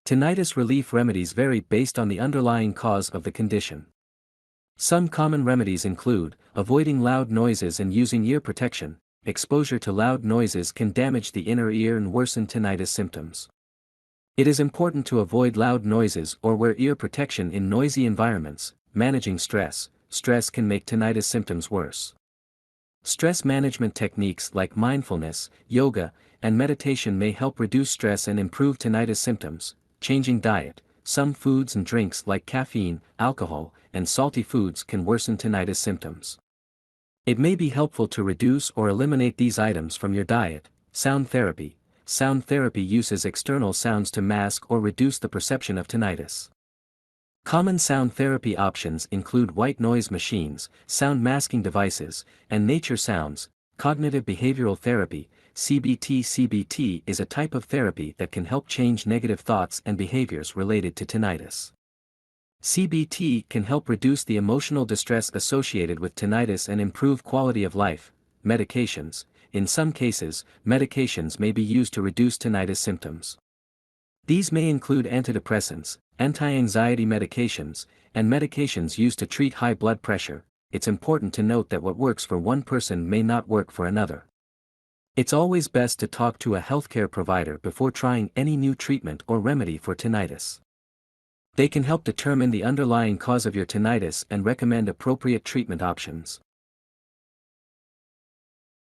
Tinnitus relief remedies vary based on the underlying cause of the condition. Some common remedies include avoiding loud noises and using ear protection. Exposure to loud noises can damage the inner ear and worsen tinnitus symptoms. It is important to avoid loud noises or wear ear protection in noisy environments. Managing stress. Stress can make tinnitus symptoms worse. Stress management techniques like mindfulness, yoga, and meditation may help reduce stress and improve tinnitus symptoms. Changing diet. Some foods and drinks like caffeine, alcohol, and salty foods can worsen tinnitus symptoms. It may be helpful to reduce or eliminate these items from your diet. Sound therapy. Sound therapy uses external sounds to mask or reduce the perception of tinnitus. Common sound therapy options include white noise machines, sound masking devices, and nature sounds. Cognitive behavioral therapy, CBT. CBT is a type of therapy that can help change negative thoughts and behaviors related to tinnitus. CBT can help reduce the emotional distress associated with tinnitus and improve quality of life. Medications. In some cases, medications may be used to reduce tinnitus symptoms. These may include antidepressants, anti-anxiety medications, and medications used to treat high blood pressure. It's important to note that what works for one person may not work for another. It's always best to talk to a healthcare provider before trying any new treatment or remedy for tinnitus. They can help determine the underlying cause of your tinnitus and recommend appropriate treatment options.